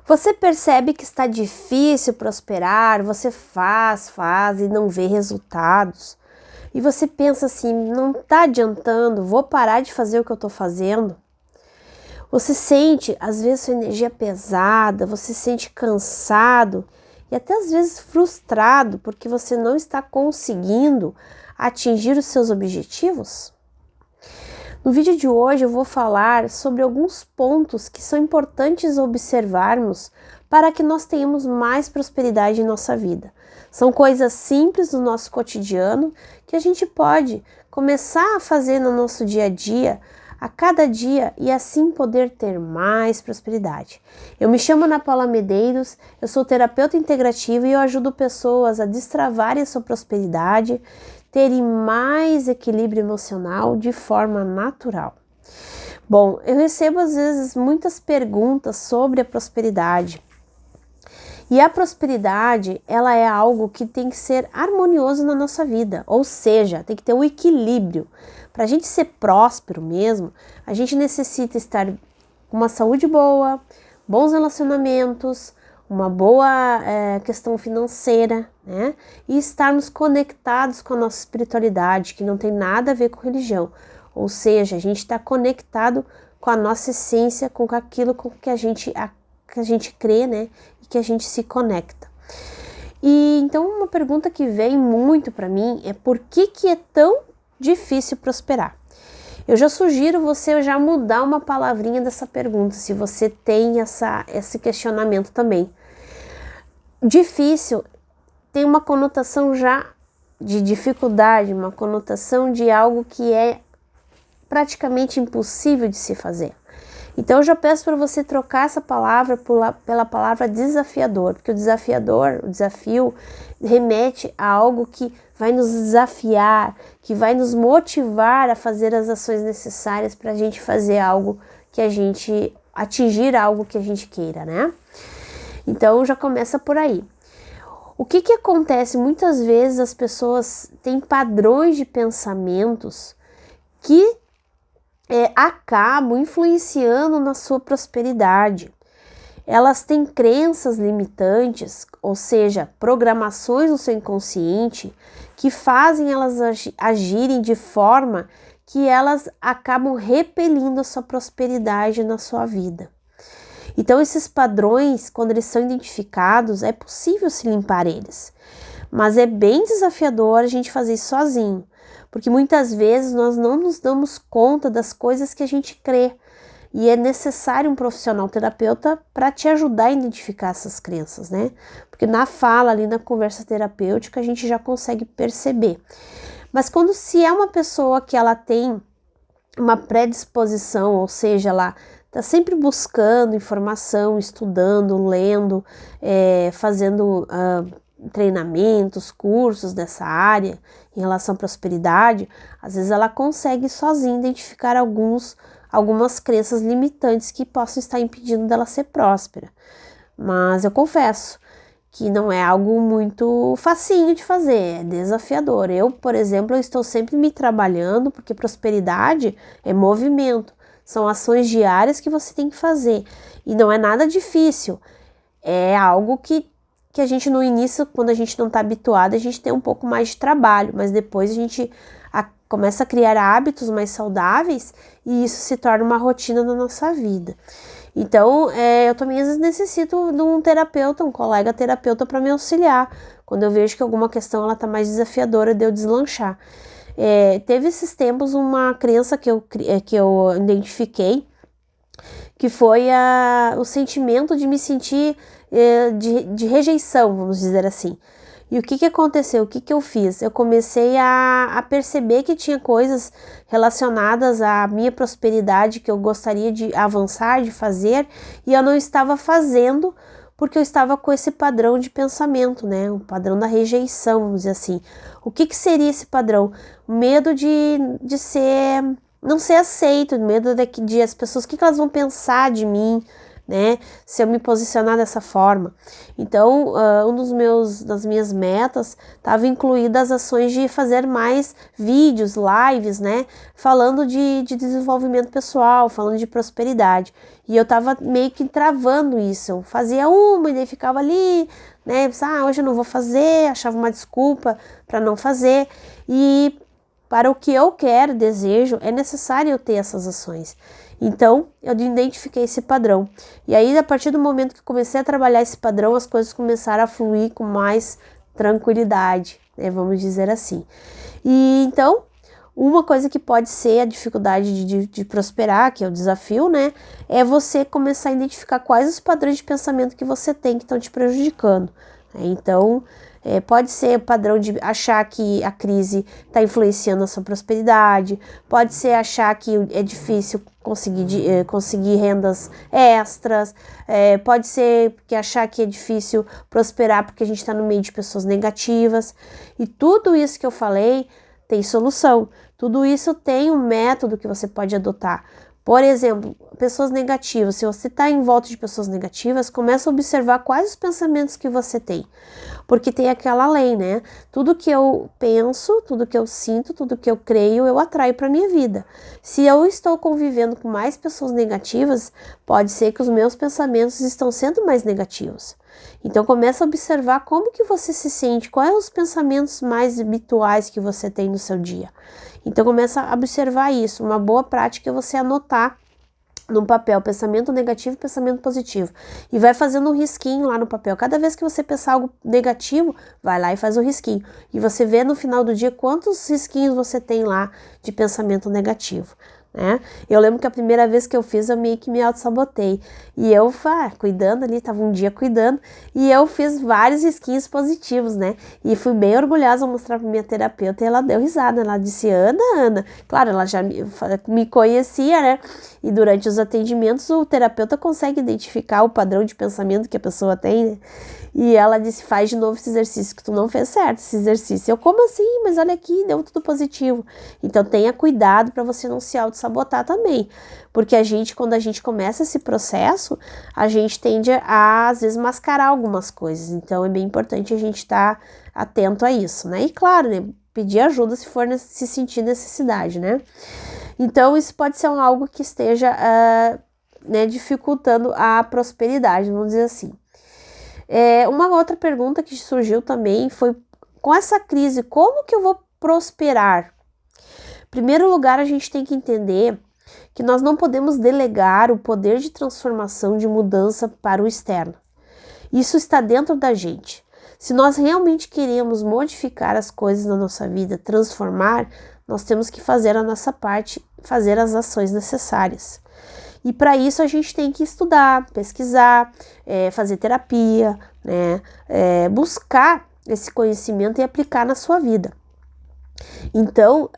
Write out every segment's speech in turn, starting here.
Você percebe que está difícil prosperar, você faz e não vê resultados. E você pensa assim, não está adiantando, vou parar de fazer o que eu estou fazendo. Você sente, às vezes, sua energia pesada, você se sente cansado e até às vezes frustrado porque você não está conseguindo atingir os seus objetivos? No vídeo de hoje eu vou falar sobre alguns pontos que são importantes observarmos para que nós tenhamos mais prosperidade em nossa vida. São coisas simples do nosso cotidiano que a gente pode começar a fazer no nosso dia a dia, a cada dia, e assim poder ter mais prosperidade. Eu me chamo Ana Paula Medeiros, eu sou terapeuta integrativa e eu ajudo pessoas a destravarem a sua prosperidade, terem mais equilíbrio emocional de forma natural. Bom, eu recebo às vezes muitas perguntas sobre a prosperidade. E a prosperidade, ela é algo que tem que ser harmonioso na nossa vida, ou seja, tem que ter um equilíbrio. Para a gente ser próspero mesmo, a gente necessita estar com uma saúde boa, bons relacionamentos, uma boa questão financeira, né? E estarmos conectados com a nossa espiritualidade, que não tem nada a ver com religião. Ou seja, a gente está conectado com a nossa essência, com aquilo com que a gente crê, né? E que a gente se conecta. E então uma pergunta que vem muito para mim é por que é tão difícil prosperar? Eu já sugiro você já mudar uma palavrinha dessa pergunta, se você tem esse questionamento também. Difícil tem uma conotação já de dificuldade, uma conotação de algo que é praticamente impossível de se fazer. Então eu já peço para você trocar essa palavra pela palavra desafiador, porque o desafio remete a algo que vai nos desafiar, que vai nos motivar a fazer as ações necessárias para a gente fazer algo atingir algo que a gente queira, né? Então já começa por aí. O que acontece? Muitas vezes as pessoas têm padrões de pensamentos que acabam influenciando na sua prosperidade. Elas têm crenças limitantes, ou seja, programações no seu inconsciente que fazem elas agirem de forma que elas acabam repelindo a sua prosperidade na sua vida. Então esses padrões, quando eles são identificados, é possível se limpar eles, mas é bem desafiador a gente fazer isso sozinho, porque muitas vezes nós não nos damos conta das coisas que a gente crê, e é necessário um profissional terapeuta para te ajudar a identificar essas crenças, né? Porque na fala, ali na conversa terapêutica, a gente já consegue perceber. Mas se é uma pessoa que ela tem uma predisposição, ou seja, ela está sempre buscando informação, estudando, lendo, fazendo treinamentos, cursos dessa área em relação à prosperidade, às vezes ela consegue sozinha identificar algumas crenças limitantes que possam estar impedindo dela ser próspera. Mas eu confesso que não é algo muito facinho de fazer, é desafiador. Eu, por exemplo, estou sempre me trabalhando, porque prosperidade é movimento, são ações diárias que você tem que fazer, e não é nada difícil, é algo que a gente no início, quando a gente não está habituado, a gente tem um pouco mais de trabalho, mas depois a gente começa a criar hábitos mais saudáveis e isso se torna uma rotina na nossa vida. Então, eu também às vezes necessito de um terapeuta, um colega terapeuta para me auxiliar, quando eu vejo que alguma questão ela está mais desafiadora de eu deslanchar. Teve esses tempos uma crença que eu identifiquei, que foi o sentimento de me sentir de rejeição, vamos dizer assim. E o que aconteceu? O que eu fiz? Eu comecei a perceber que tinha coisas relacionadas à minha prosperidade que eu gostaria de avançar, de fazer, e eu não estava fazendo porque eu estava com esse padrão de pensamento, né? O padrão da rejeição, vamos dizer assim. O que seria esse padrão? O medo de não ser aceito, medo de as pessoas, o que elas vão pensar de mim, né? Se eu me posicionar dessa forma. Então, das minhas metas estava incluída as ações de fazer mais vídeos, lives, né? Falando de desenvolvimento pessoal, falando de prosperidade. E eu tava meio que travando isso. Eu fazia uma e daí ficava ali, né? Hoje eu não vou fazer, achava uma desculpa para não fazer. E para o que eu quero, desejo, é necessário eu ter essas ações. Então, eu identifiquei esse padrão. E aí, a partir do momento que comecei a trabalhar esse padrão, as coisas começaram a fluir com mais tranquilidade, né? Vamos dizer assim. E então, uma coisa que pode ser a dificuldade de prosperar, que é o desafio, né? É você começar a identificar quais os padrões de pensamento que você tem que estão te prejudicando. Então, pode ser o padrão de achar que a crise está influenciando a sua prosperidade, pode ser achar que é difícil conseguir rendas extras, pode ser que achar que é difícil prosperar porque a gente está no meio de pessoas negativas. E tudo isso que eu falei tem solução. Tudo isso tem um método que você pode adotar. Por exemplo, pessoas negativas. Se você está em volta de pessoas negativas, começa a observar quais os pensamentos que você tem. Porque tem aquela lei, né? Tudo que eu penso, tudo que eu sinto, tudo que eu creio, eu atraio para minha vida. Se eu estou convivendo com mais pessoas negativas, pode ser que os meus pensamentos estão sendo mais negativos. Então começa a observar como que você se sente, quais são os pensamentos mais habituais que você tem no seu dia. Então começa a observar isso. Uma boa prática é você anotar no papel pensamento negativo e pensamento positivo. E vai fazendo um risquinho lá no papel. Cada vez que você pensar algo negativo, vai lá e faz o risquinho. E você vê no final do dia quantos risquinhos você tem lá de pensamento negativo, né? Eu lembro que a primeira vez que eu fiz, eu meio que me auto-sabotei. E eu, cuidando ali, tava um dia cuidando, e eu fiz vários risquinhos positivos, né? E fui bem orgulhosa de mostrar pra minha terapeuta, e ela deu risada. Ela disse, Ana. Claro, ela já me conhecia, né? E durante os atendimentos, o terapeuta consegue identificar o padrão de pensamento que a pessoa tem, né? E ela disse, faz de novo esse exercício, que tu não fez certo esse exercício. Eu, como assim? Mas olha aqui, deu tudo positivo. Então tenha cuidado para você não se auto-sabotar também. Porque quando a gente começa esse processo, a gente tende a, às vezes, mascarar algumas coisas. Então é bem importante a gente estar atento a isso, né? E claro, né? Pedir ajuda se for se sentir necessidade, né? Então isso pode ser algo que esteja dificultando a prosperidade, vamos dizer assim. Uma outra pergunta que surgiu também foi, com essa crise, como que eu vou prosperar? Em primeiro lugar, a gente tem que entender que nós não podemos delegar o poder de transformação, de mudança para o externo. Isso está dentro da gente. Se nós realmente queremos modificar as coisas na nossa vida, transformar, nós temos que fazer a nossa parte, fazer as ações necessárias. E para isso a gente tem que estudar, pesquisar, fazer terapia, né? Buscar esse conhecimento e aplicar na sua vida. Então,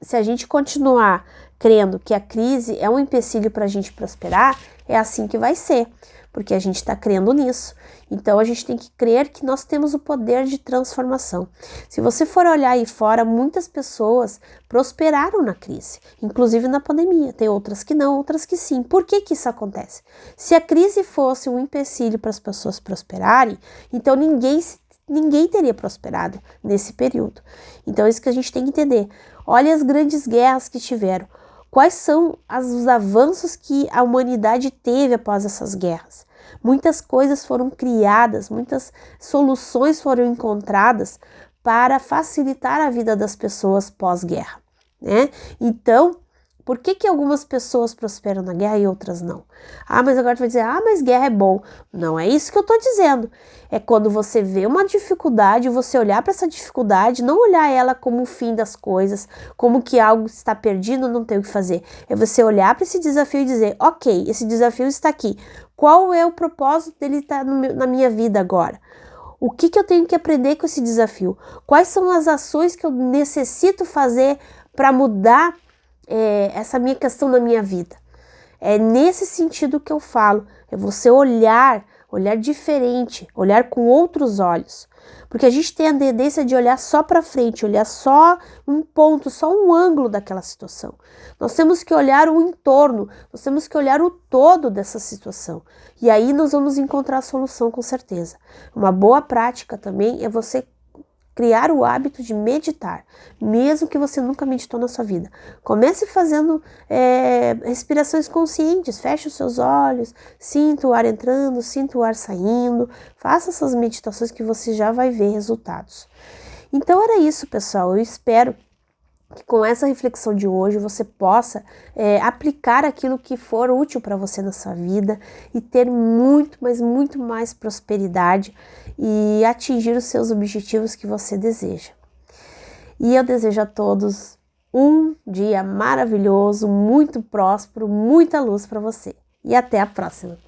se a gente continuar crendo que a crise é um empecilho para a gente prosperar, é assim que vai ser, porque a gente está crendo nisso. Então a gente tem que crer que nós temos o poder de transformação. Se você for olhar aí fora, muitas pessoas prosperaram na crise, inclusive na pandemia. Tem outras que não, outras que sim. Por que que isso acontece? Se a crise fosse um empecilho para as pessoas prosperarem, então ninguém teria prosperado nesse período. Então é isso que a gente tem que entender. Olha as grandes guerras que tiveram. Quais são os avanços que a humanidade teve após essas guerras? Muitas coisas foram criadas, muitas soluções foram encontradas para facilitar a vida das pessoas pós-guerra, né? Então, por que algumas pessoas prosperam na guerra e outras não? Mas agora tu vai dizer, mas guerra é bom. Não é isso que eu tô dizendo. É quando você vê uma dificuldade, você olhar para essa dificuldade, não olhar ela como o fim das coisas, como que algo está perdido, não tem o que fazer. É você olhar para esse desafio e dizer, ok, esse desafio está aqui. Qual é o propósito dele estar na minha vida agora? O que eu tenho que aprender com esse desafio? Quais são as ações que eu necessito fazer para mudar essa minha questão na minha vida? É nesse sentido que eu falo, é você olhar olhar diferente, olhar com outros olhos. Porque a gente tem a tendência de olhar só para frente, olhar só um ponto, só um ângulo daquela situação. Nós temos que olhar o entorno, nós temos que olhar o todo dessa situação. E aí nós vamos encontrar a solução com certeza. Uma boa prática também é você criar o hábito de meditar, mesmo que você nunca meditou na sua vida. Comece fazendo respirações conscientes, feche os seus olhos, sinta o ar entrando, sinta o ar saindo, faça essas meditações que você já vai ver resultados. Então era isso, pessoal, eu espero que com essa reflexão de hoje você possa aplicar aquilo que for útil para você na sua vida e ter muito, mas muito mais prosperidade e atingir os seus objetivos que você deseja. E eu desejo a todos um dia maravilhoso, muito próspero, muita luz para você. E até a próxima!